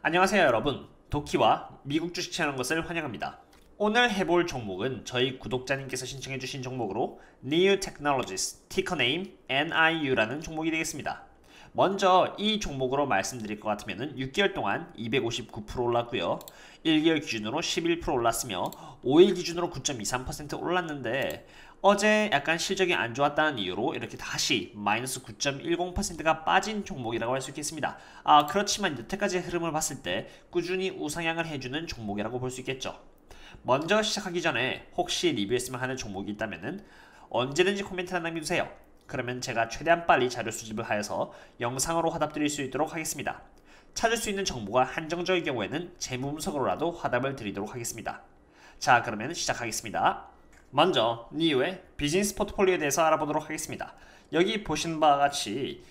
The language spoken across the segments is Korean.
안녕하세요 여러분, 도키와 미국 주식 채널 것을 환영합니다. 오늘 해볼 종목은 저희 구독자님께서 신청해주신 종목으로 NIU Technologies, 티커 네임 NIU라는 종목이 되겠습니다. 먼저 이 종목으로 말씀드릴 것 같으면 6개월 동안 259% 올랐고요. 1개월 기준으로 11% 올랐으며 5일 기준으로 9.23% 올랐는데 어제 약간 실적이 안 좋았다는 이유로 이렇게 다시 마이너스 9.10%가 빠진 종목이라고 할 수 있겠습니다. 그렇지만 여태까지의 흐름을 봤을 때 꾸준히 우상향을 해주는 종목이라고 볼 수 있겠죠. 먼저 시작하기 전에 혹시 리뷰했으면 하는 종목이 있다면 언제든지 코멘트를 남겨주세요. 그러면 제가 최대한 빨리 자료 수집을 하여서 영상으로 화답드릴 수 있도록 하겠습니다. 찾을 수 있는 정보가 한정적일 경우에는 제 문서로라도 화답을 드리도록 하겠습니다. 자, 그러면 시작하겠습니다. 먼저 NIU의 비즈니스 포트폴리오에 대해서 알아보도록 하겠습니다. 여기 보신 바와 같이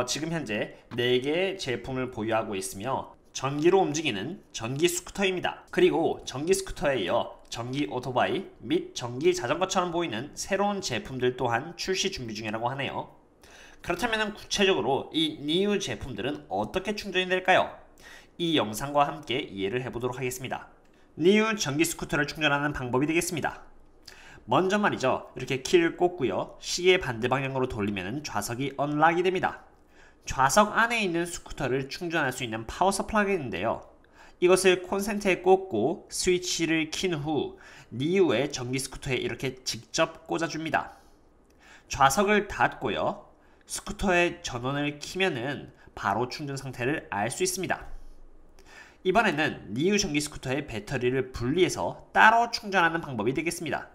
지금 현재 4개의 제품을 보유하고 있으며 전기로 움직이는 전기 스쿠터입니다. 그리고 전기 스쿠터에 이어 전기 오토바이 및 전기 자전거처럼 보이는 새로운 제품들 또한 출시 준비 중이라고 하네요. 그렇다면 구체적으로 이 NIU 제품들은 어떻게 충전이 될까요? 이 영상과 함께 이해를 해보도록 하겠습니다. NIU 전기 스쿠터를 충전하는 방법이 되겠습니다. 먼저 말이죠, 이렇게 키를 꽂고요, 시계 반대 방향으로 돌리면 좌석이 언락이 됩니다. 좌석 안에 있는 스쿠터를 충전할 수 있는 파워 서플라이가 있는데요, 이것을 콘센트에 꽂고 스위치를 킨 후 NIU의 전기 스쿠터에 이렇게 직접 꽂아줍니다. 좌석을 닫고요, 스쿠터의 전원을 키면은 바로 충전 상태를 알 수 있습니다. 이번에는 NIU 전기 스쿠터의 배터리를 분리해서 따로 충전하는 방법이 되겠습니다.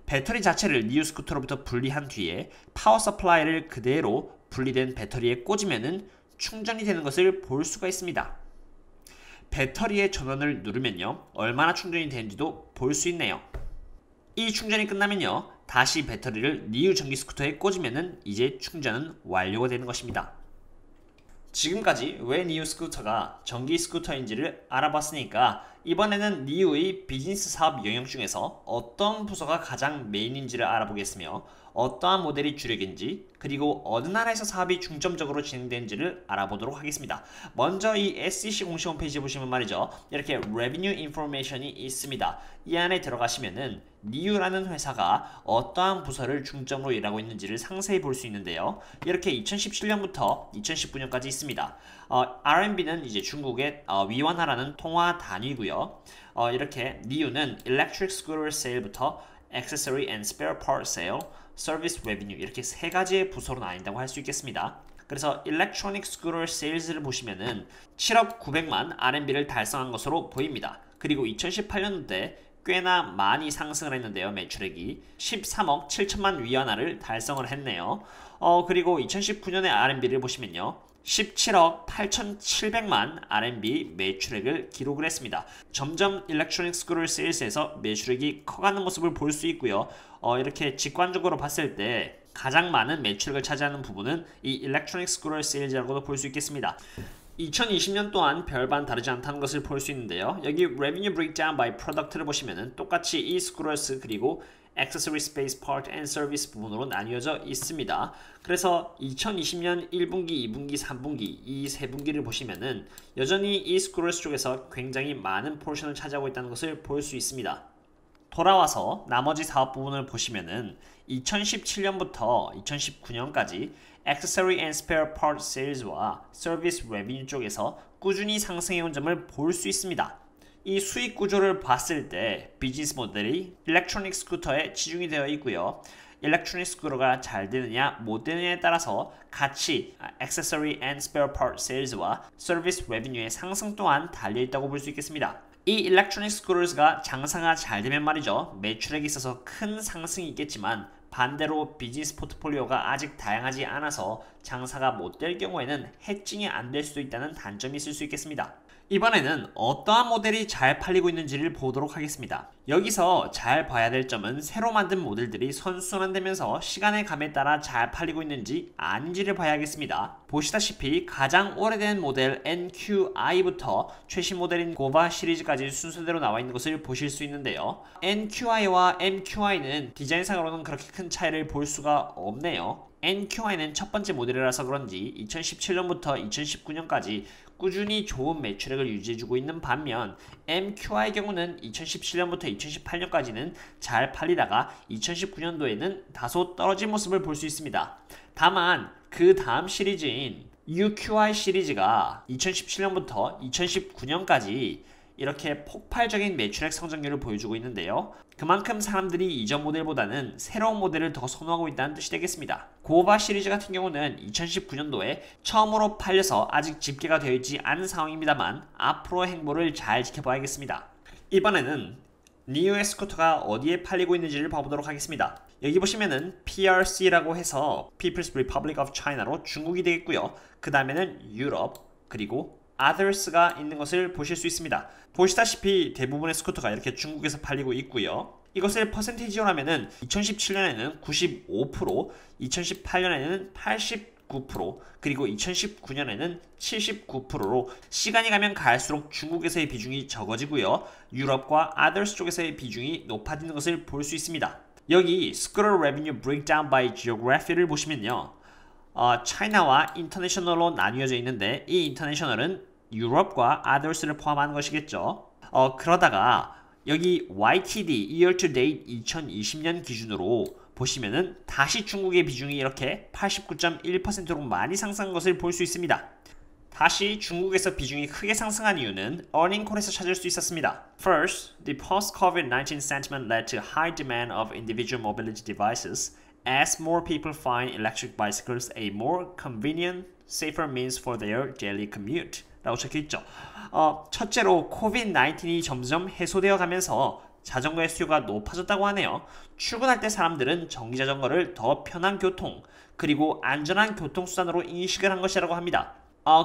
배터리 자체를 NIU 스쿠터로부터 분리한 뒤에 파워 서플라이를 그대로 분리된 배터리에 꽂으면 충전이 되는 것을 볼 수가 있습니다. 배터리의 전원을 누르면요, 얼마나 충전이 되는지도 볼 수 있네요. 이 충전이 끝나면요, 다시 배터리를 NIU 전기 스쿠터에 꽂으면 이제 충전은 완료가 되는 것입니다. 지금까지 왜 NIU 스쿠터가 전기 스쿠터인지를 알아봤으니까 이번에는 NIU의 비즈니스 사업 영역 중에서 어떤 부서가 가장 메인인지를 알아보겠으며 어떠한 모델이 주력인지 그리고 어느 나라에서 사업이 중점적으로 진행되는지를 알아보도록 하겠습니다. 먼저 이 SEC 공식 홈페이지에 보시면 말이죠, 이렇게 Revenue Information이 있습니다. 이 안에 들어가시면은 NIU라는 회사가 어떠한 부서를 중점으로 일하고 있는지를 상세히 볼 수 있는데요, 이렇게 2017년부터 2019년까지 있습니다. RMB는 이제 중국의 위안화라는 통화 단위고요. 이렇게 NIU는 Electric Scooter Sale부터 Accessory and Spare Part Sale, Service Revenue 이렇게 세 가지의 부서로 나뉜다고 할 수 있겠습니다. 그래서 Electronic Scooter Sales를 보시면은 7억 900만 RMB를 달성한 것으로 보입니다. 그리고 2018년도에 꽤나 많이 상승을 했는데요, 매출액이 13억 7천만 위안화를 달성을 했네요. 그리고 2019년의 RMB를 보시면요, 17억 8,700만 RMB 매출액을 기록을 했습니다. 점점 일렉트로닉 스쿠터 세일스에서 매출액이 커가는 모습을 볼 수 있고요. 이렇게 직관적으로 봤을 때 가장 많은 매출액을 차지하는 부분은 이 일렉트로닉 스쿠터 세일즈라고도 볼 수 있겠습니다. 2020년 또한 별반 다르지 않다는 것을 볼 수 있는데요, 여기 Revenue Breakdown by Product를 보시면은 똑같이 이 스쿠터스 그리고 Accessory Space Part and Service 부분으로 나뉘어져 있습니다. 그래서 2020년 1분기, 2분기, 3분기 이 세 분기를 보시면은 여전히 이 스쿠터스 쪽에서 굉장히 많은 포션을 차지하고 있다는 것을 볼 수 있습니다. 돌아와서 나머지 사업 부분을 보시면은 2017년부터 2019년까지 Accessory and Spare Part Sales와 Service Revenue 쪽에서 꾸준히 상승해온 점을 볼 수 있습니다. 이 수익 구조를 봤을 때 비즈니스 모델이 일렉트로닉 스쿠터에 치중이 되어 있고요, 일렉트로닉 스쿠터가 잘 되느냐 못 되느냐에 따라서 같이 Accessory and Spare Part Sales와 Service Revenue의 상승 또한 달려있다고 볼 수 있겠습니다. 이 일렉트로닉 스쿠터가 장사가 잘 되면 말이죠, 매출액에 있어서 큰 상승이 있겠지만 반대로 비즈니스 포트폴리오가 아직 다양하지 않아서 장사가 못 될 경우에는 해칭이 안 될 수도 있다는 단점이 있을 수 있겠습니다. 이번에는 어떠한 모델이 잘 팔리고 있는지를 보도록 하겠습니다. 여기서 잘 봐야 될 점은 새로 만든 모델들이 선순환되면서 시간의 감에 따라 잘 팔리고 있는지 아닌지를 봐야겠습니다. 보시다시피 가장 오래된 모델 NQI부터 최신 모델인 고바 시리즈까지 순서대로 나와 있는 것을 보실 수 있는데요, NQI와 MQI는 디자인상으로는 그렇게 큰 차이를 볼 수가 없네요. NQI는 첫 번째 모델이라서 그런지 2017년부터 2019년까지 꾸준히 좋은 매출액을 유지해주고 있는 반면 MQI의 경우는 2017년부터 2018년까지는 잘 팔리다가 2019년도에는 다소 떨어진 모습을 볼 수 있습니다. 다만 그 다음 시리즈인 UQI 시리즈가 2017년부터 2019년까지 이렇게 폭발적인 매출액 성장률을 보여주고 있는데요. 그만큼 사람들이 이전 모델보다는 새로운 모델을 더 선호하고 있다는 뜻이 되겠습니다. 고바 시리즈 같은 경우는 2019년도에 처음으로 팔려서 아직 집계가 되어 있지 않은 상황입니다만 앞으로의 행보를 잘 지켜봐야겠습니다. 이번에는 니우의 스쿠터가 어디에 팔리고 있는지를 봐보도록 하겠습니다. 여기 보시면은 PRC라고 해서 People's Republic of China로 중국이 되겠고요. 그 다음에는 유럽, 그리고 Others가 있는 것을 보실 수 있습니다. 보시다시피 대부분의 스쿠터가 이렇게 중국에서 팔리고 있고요. 이것을 퍼센테이지로 하면은 2017년에는 95%, 2018년에는 89%, 그리고 2019년에는 79%로 시간이 가면 갈수록 중국에서의 비중이 적어지고요. 유럽과 Others 쪽에서의 비중이 높아지는 것을 볼 수 있습니다. 여기 Scooter Revenue Breakdown by Geography를 보시면요. 차이나와 인터내셔널로 나뉘어져 있는데 이 인터내셔널은 유럽과 Others를 포함하는 것이겠죠. 그러다가 여기 YTD Year to Date 2020년 기준으로 보시면은 다시 중국의 비중이 이렇게 89.1%로 많이 상승한 것을 볼 수 있습니다. 다시 중국에서 비중이 크게 상승한 이유는 earning call에서 찾을 수 있었습니다. First, the post-COVID-19 sentiment led to high demand of individual mobility devices as more people find electric bicycles a more convenient, safer means for their daily commute 라고 적혀있죠. 첫째로 COVID-19이 점점 해소되어 가면서 자전거의 수요가 높아졌다고 하네요. 출근할 때 사람들은 전기자전거를 더 편한 교통, 그리고 안전한 교통수단으로 인식을 한 것이라고 합니다.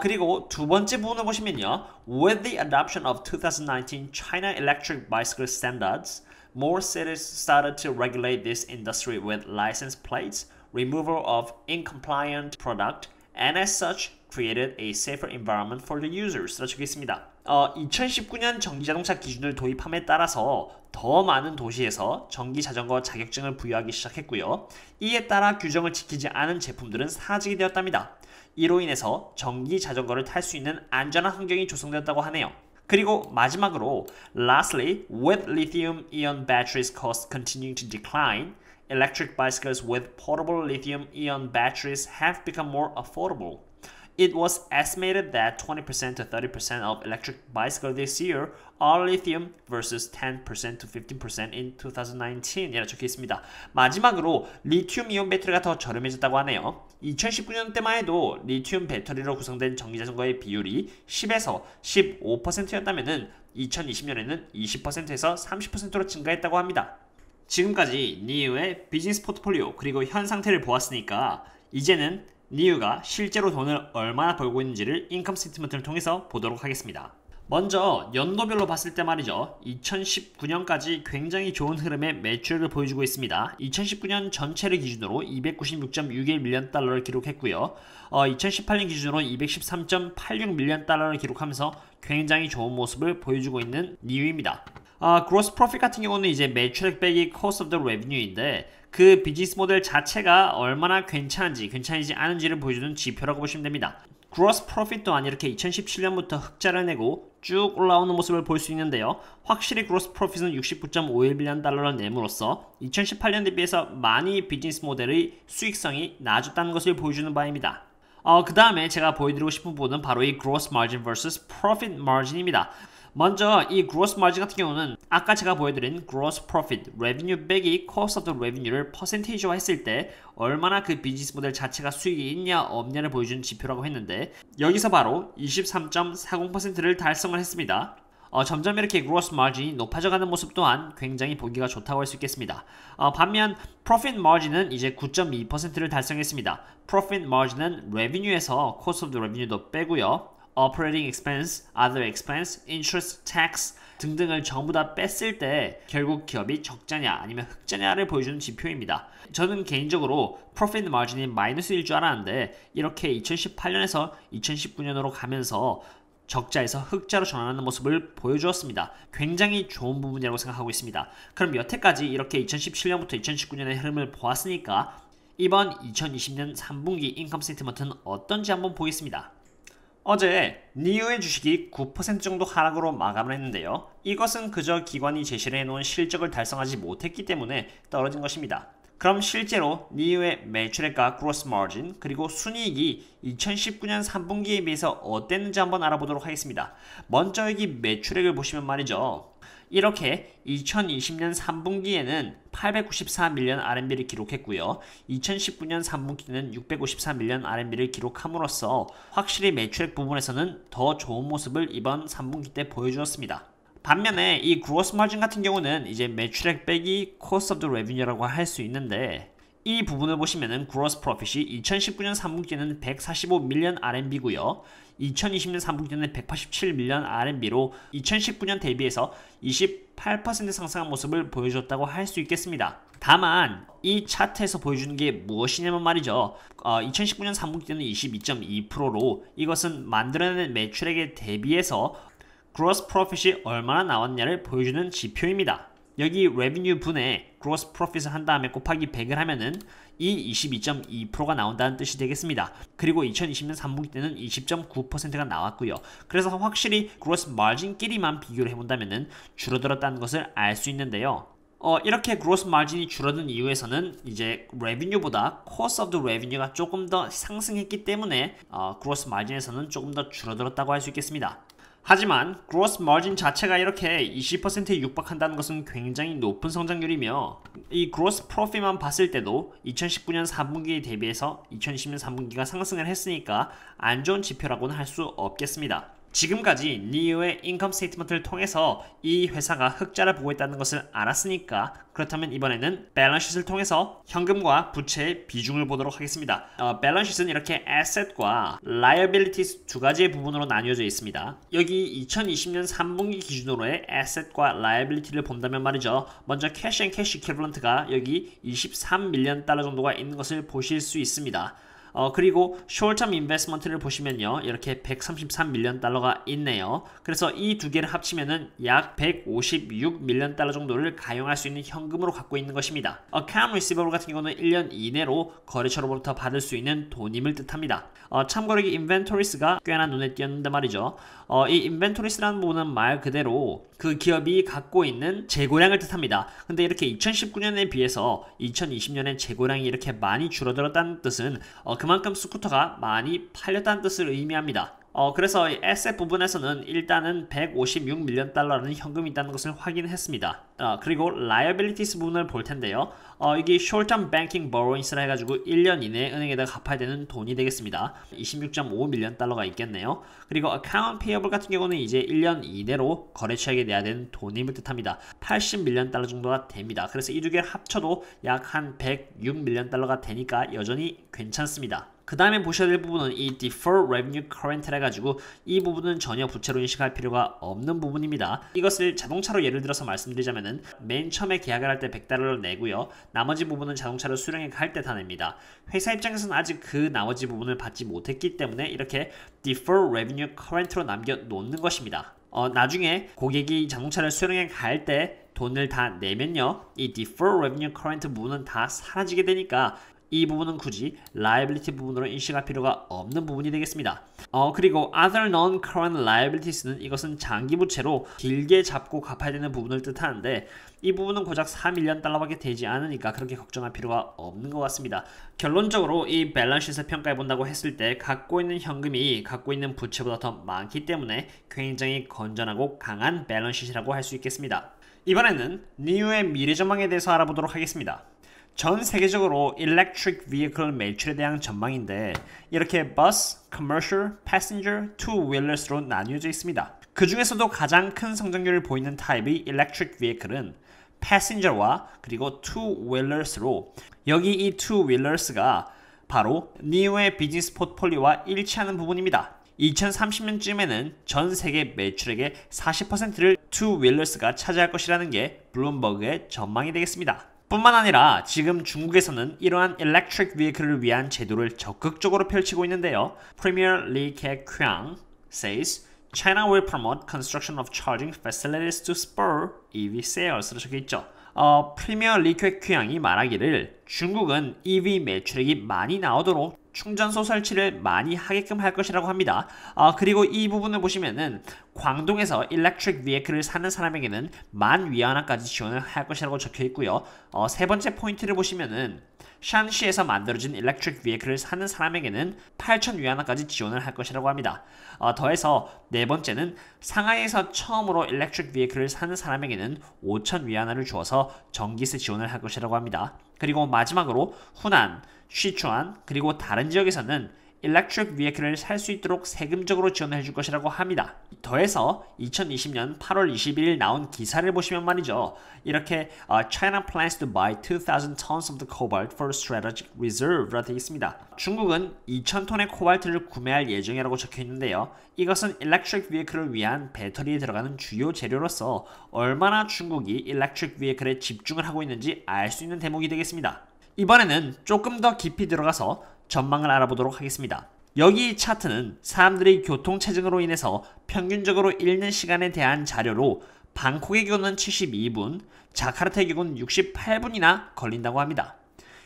그리고 두 번째 부분을 보시면요. With the adoption of 2019 China electric bicycle standards, more cities started to regulate this industry with license plates, removal of incompliant product, and as such, created a safer environment for the users. 라고 적혀 있습니다. 2019년 전기자동차 기준을 도입함에 따라서 더 많은 도시에서 전기자전거 자격증을 부여하기 시작했고요. 이에 따라 규정을 지키지 않은 제품들은 사라지게 되었답니다. 이로 인해서 전기자전거를 탈 수 있는 안전한 환경이 조성되었다고 하네요. 그리고 마지막으로 lastly, with lithium-ion batteries costs continuing to decline, electric bicycles with portable lithium-ion batteries have become more affordable. It was estimated that 20% to 30% of electric bicycles this year are lithium versus 10% to 15% in 2019 이라고 적혀 있습니다. 마지막으로 리튬 이온 배터리가 더 저렴해졌다고 하네요. 2019년 때만 해도 리튬 배터리로 구성된 전기자전거의 비율이 10에서 15%였다면 2020년에는 20%에서 30%로 증가했다고 합니다. 지금까지 니우의 비즈니스 포트폴리오 그리고 현 상태를 보았으니까 이제는 니우가 실제로 돈을 얼마나 벌고 있는지를 인컴 스테이트먼트를 통해서 보도록 하겠습니다. 먼저 연도별로 봤을 때 말이죠. 2019년까지 굉장히 좋은 흐름의 매출을 보여주고 있습니다. 2019년 전체를 기준으로 296.61밀리언 달러를 기록했고요. 2018년 기준으로 213.86밀리언 달러를 기록하면서 굉장히 좋은 모습을 보여주고 있는 니우입니다. gross profit 같은 경우는 이제 매출액 빼기 cost of the revenue인데 그 비즈니스 모델 자체가 얼마나 괜찮은지 않은지를 보여주는 지표라고 보시면 됩니다. gross profit 또한 이렇게 2017년부터 흑자를 내고 쭉 올라오는 모습을 볼 수 있는데요. 확실히 gross profit은 69.51빌리언 달러를 내므로써 2018년 대비해서 많이 비즈니스 모델의 수익성이 낮아졌다는 것을 보여주는 바입니다. 그 다음에 제가 보여드리고 싶은 부분은 바로 이 gross margin vs profit margin입니다. 먼저 이 gross margin 같은 경우는 아까 제가 보여드린 gross profit, revenue 빼기 cost of the revenue를 퍼센테이지화 했을 때 얼마나 그 비즈니스 모델 자체가 수익이 있냐 없냐를 보여주는 지표라고 했는데 여기서 바로 23.40%를 달성을 했습니다. 점점 이렇게 gross margin이 높아져가는 모습 또한 굉장히 보기가 좋다고 할 수 있겠습니다. 반면 profit margin은 이제 9.2%를 달성했습니다. profit margin은 revenue에서 cost of the revenue도 빼고요. operating expense, other expense, interest, tax 등등을 전부 다 뺐을 때 결국 기업이 적자냐 아니면 흑자냐를 보여주는 지표입니다. 저는 개인적으로 profit margin이 마이너스일 줄 알았는데 이렇게 2018년에서 2019년으로 가면서 적자에서 흑자로 전환하는 모습을 보여주었습니다. 굉장히 좋은 부분이라고 생각하고 있습니다. 그럼 여태까지 이렇게 2017년부터 2019년의 흐름을 보았으니까 이번 2020년 3분기 인컴 스테이트먼트는 어떤지 한번 보겠습니다. 어제 NIO의 주식이 9% 정도 하락으로 마감을 했는데요. 이것은 그저 기관이 제시를 해놓은 실적을 달성하지 못했기 때문에 떨어진 것입니다. 그럼 실제로 NIO의 매출액과 gross margin 그리고 순이익이 2019년 3분기에 비해서 어땠는지 한번 알아보도록 하겠습니다. 먼저 여기 매출액을 보시면 말이죠. 이렇게 2020년 3분기에는 894밀리언 RMB를 기록했고요. 2019년 3분기는 654밀리언 RMB를 기록함으로써 확실히 매출액 부분에서는 더 좋은 모습을 이번 3분기 때 보여주었습니다. 반면에 이 gross margin 같은 경우는 이제 매출액 빼기 cost of the revenue라고 할 수 있는데 이 부분을 보시면은 gross profit이 2019년 3분기에는 145밀리언 RMB고요. 2020년 3분기에는 187밀리언 RMB로 2019년 대비해서 28% 상승한 모습을 보여줬다고 할 수 있겠습니다. 다만 이 차트에서 보여주는 게 무엇이냐면 말이죠. 2019년 3분기에는 22.2%로 이것은 만들어낸 매출액에 대비해서 gross profit이 얼마나 나왔냐를 보여주는 지표입니다. 여기 revenue 분에 gross profit을 한 다음에 곱하기 100을 하면은 이 22.2%가 나온다는 뜻이 되겠습니다. 그리고 2020년 3분기 때는 20.9%가 나왔고요. 그래서 확실히 gross margin끼리만 비교를 해본다면은 줄어들었다는 것을 알 수 있는데요. 이렇게 gross margin이 줄어든 이유에서는 이제 revenue보다 cost of the revenue가 조금 더 상승했기 때문에 gross margin에서는 조금 더 줄어들었다고 할 수 있겠습니다. 하지만 gross margin 자체가 이렇게 20%에 육박한다는 것은 굉장히 높은 성장률이며 이 gross profit만 봤을 때도 2019년 4분기에 대비해서 2020년 3분기가 상승을 했으니까 안 좋은 지표라고는 할 수 없겠습니다. 지금까지 NIO의 인컴 스테이트먼트를 통해서 이 회사가 흑자를 보고 있다는 것을 알았으니까 그렇다면 이번에는 밸런스시트를 통해서 현금과 부채의 비중을 보도록 하겠습니다. 밸런스시트는 이렇게 asset과 liabilities 두 가지의 부분으로 나뉘어져 있습니다. 여기 2020년 3분기 기준으로의 asset과 liability를 본다면 말이죠. 먼저 cash and cash equivalent가 여기 23밀리언 달러 정도가 있는 것을 보실 수 있습니다. 그리고 short-term investment를 보시면요. 이렇게 133밀리언 달러가 있네요. 그래서 이 두 개를 합치면은 약 156밀리언 달러 정도를 가용할 수 있는 현금으로 갖고 있는 것입니다. account receivable 같은 경우는 1년 이내로 거래처로부터 받을 수 있는 돈임을 뜻합니다. 참고로 이 inventories가 꽤나 눈에 띄었는데 말이죠. 이 inventories라는 부분은 말 그대로 그 기업이 갖고 있는 재고량을 뜻합니다. 근데 이렇게 2019년에 비해서 2020년에 재고량이 이렇게 많이 줄어들었다는 뜻은 그만큼 스쿠터가 많이 팔렸다는 뜻을 의미합니다. 그래서 이 에셋 부분에서는 일단은 156밀리언 달러라는 현금이 있다는 것을 확인했습니다. 그리고 liabilities 부분을 볼 텐데요. 이게 short-term banking borrowings라 해가지고 1년 이내에 은행에다 갚아야 되는 돈이 되겠습니다. 26.5밀리언 달러가 있겠네요. 그리고 account payable 같은 경우는 이제 1년 이내로 거래처에게 내야 되는 돈임을 뜻합니다. 80밀리언 달러 정도가 됩니다. 그래서 이 두 개를 합쳐도 약 한 106밀리언 달러가 되니까 여전히 괜찮습니다. 그 다음에 보셔야 될 부분은 이 Deferred Revenue Current라 해가지고 이 부분은 전혀 부채로 인식할 필요가 없는 부분입니다. 이것을 자동차로 예를 들어서 말씀드리자면은 맨 처음에 계약을 할 때 100달러를 내고요. 나머지 부분은 자동차를 수령해 갈 때 다 냅니다. 회사 입장에서는 아직 그 나머지 부분을 받지 못했기 때문에 이렇게 Deferred Revenue Current로 남겨놓는 것입니다. 나중에 고객이 자동차를 수령해 갈 때 돈을 다 내면요. 이 Deferred Revenue Current 부분은 다 사라지게 되니까 이 부분은 굳이 liability 부분으로 인식할 필요가 없는 부분이 되겠습니다. 그리고 other non-current liabilities는 이것은 장기 부채로 길게 잡고 갚아야 되는 부분을 뜻하는데 이 부분은 고작 4밀리언 달러밖에 되지 않으니까 그렇게 걱정할 필요가 없는 것 같습니다. 결론적으로 이 밸런스시트를 평가해 본다고 했을 때 갖고 있는 현금이 갖고 있는 부채보다 더 많기 때문에 굉장히 건전하고 강한 밸런스시트라고 할 수 있겠습니다. 이번에는 NIO의 미래 전망에 대해서 알아보도록 하겠습니다. 전 세계적으로 electric vehicle 매출에 대한 전망인데 이렇게 bus, commercial, passenger, two-wheelers로 나뉘어져 있습니다. 그 중에서도 가장 큰 성장률을 보이는 타입의 electric vehicle은 passenger와 그리고 two-wheelers로 여기 이 two-wheelers가 바로 NIO의 비즈니스 포트폴리오와 일치하는 부분입니다. 2030년쯤에는 전 세계 매출액의 40%를 two-wheelers가 차지할 것이라는 게 블룸버그의 전망이 되겠습니다. 뿐만 아니라 지금 중국에서는 이러한 electric vehicle을 위한 제도를 적극적으로 펼치고 있는데요. Premier Li Keqiang says China will promote construction of charging facilities to spur EV sales로 적혀있죠. 프리미어 리 퀘퀴앙이 말하기를 중국은 EV 매출액이 많이 나오도록 충전소 설치를 많이 하게끔 할 것이라고 합니다. 그리고 이 부분을 보시면은 광동에서 electric vehicle을 사는 사람에게는 10,000위안화까지 지원을 할 것이라고 적혀 있고요. 세 번째 포인트를 보시면은 샨시에서 만들어진 electric vehicle을 사는 사람에게는 8,000위안화까지 지원을 할 것이라고 합니다. 더해서 네 번째는 상하이에서 처음으로 electric vehicle을 사는 사람에게는 5,000위안화를 주어서 전기세 지원을 할 것이라고 합니다. 그리고 마지막으로 후난, 시추안 그리고 다른 지역에서는 electric vehicle을 살 수 있도록 세금적으로 지원해 줄 것이라고 합니다. 더해서 2020년 8월 21일 나온 기사를 보시면 말이죠. 이렇게 China plans to buy 2,000 tons of the cobalt for strategic reserve라고 되어 있습니다. 중국은 2,000톤의 코발트를 구매할 예정이라고 적혀 있는데요. 이것은 electric vehicle을 위한 배터리에 들어가는 주요 재료로서 얼마나 중국이 electric vehicle에 집중을 하고 있는지 알 수 있는 대목이 되겠습니다. 이번에는 조금 더 깊이 들어가서 전망을 알아보도록 하겠습니다. 여기 이 차트는 사람들이 교통체증으로 인해서 평균적으로 잃는 시간에 대한 자료로 방콕의 경우는 72분, 자카르타의 경우는 68분이나 걸린다고 합니다.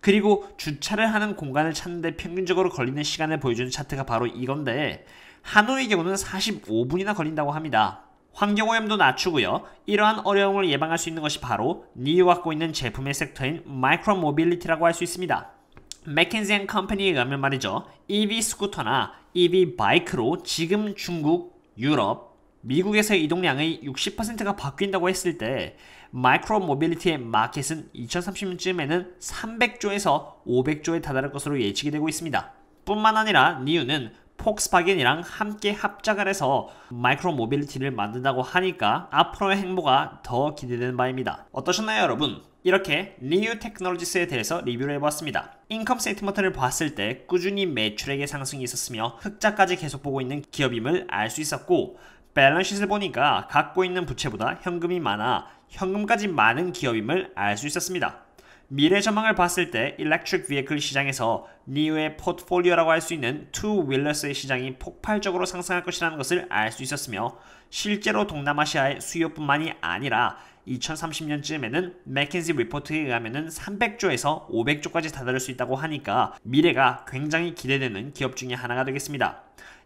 그리고 주차를 하는 공간을 찾는데 평균적으로 걸리는 시간을 보여주는 차트가 바로 이건데 하노이의 경우는 45분이나 걸린다고 합니다. 환경오염도 낮추고요. 이러한 어려움을 예방할 수 있는 것이 바로 니우가 갖고 있는 제품의 섹터인 마이크로 모빌리티라고 할 수 있습니다. 맥킨지 & 컴퍼니에 의하면 말이죠. EV 스쿠터나 EV 바이크로 지금 중국, 유럽, 미국에서의 이동량의 60%가 바뀐다고 했을 때 마이크로 모빌리티의 마켓은 2030년쯤에는 300조에서 500조에 다다를 것으로 예측이 되고 있습니다. 뿐만 아니라 니우는 폭스바겐이랑 함께 합작을 해서 마이크로 모빌리티를 만든다고 하니까 앞으로의 행보가 더 기대되는 바입니다. 어떠셨나요, 여러분? 이렇게 니우 테크놀로지스에 대해서 리뷰를 해보았습니다. 인컴 스테이트먼트를 봤을 때 꾸준히 매출액의 상승이 있었으며 흑자까지 계속 보고 있는 기업임을 알 수 있었고 밸런스시트를 보니까 갖고 있는 부채보다 현금이 많아 현금까지 많은 기업임을 알 수 있었습니다. 미래 전망을 봤을 때 electric vehicle 시장에서 니우의 포트폴리오라고 할 수 있는 투-윌러스의 시장이 폭발적으로 상승할 것이라는 것을 알 수 있었으며 실제로 동남아시아의 수요뿐만이 아니라 2030년쯤에는 맥킨지 리포트에 의하면 300조에서 500조까지 다다를 수 있다고 하니까 미래가 굉장히 기대되는 기업 중에 하나가 되겠습니다.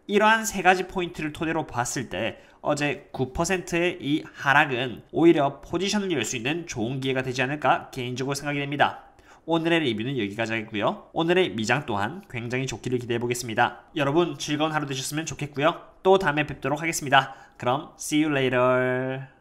이러한 세 가지 포인트를 토대로 봤을 때 어제 9%의 이 하락은 오히려 포지션을 열 수 있는 좋은 기회가 되지 않을까 개인적으로 생각이 됩니다. 오늘의 리뷰는 여기까지 하겠고요. 오늘의 미장 또한 굉장히 좋기를 기대해 보겠습니다. 여러분 즐거운 하루 되셨으면 좋겠고요. 또 다음에 뵙도록 하겠습니다. 그럼 see you later.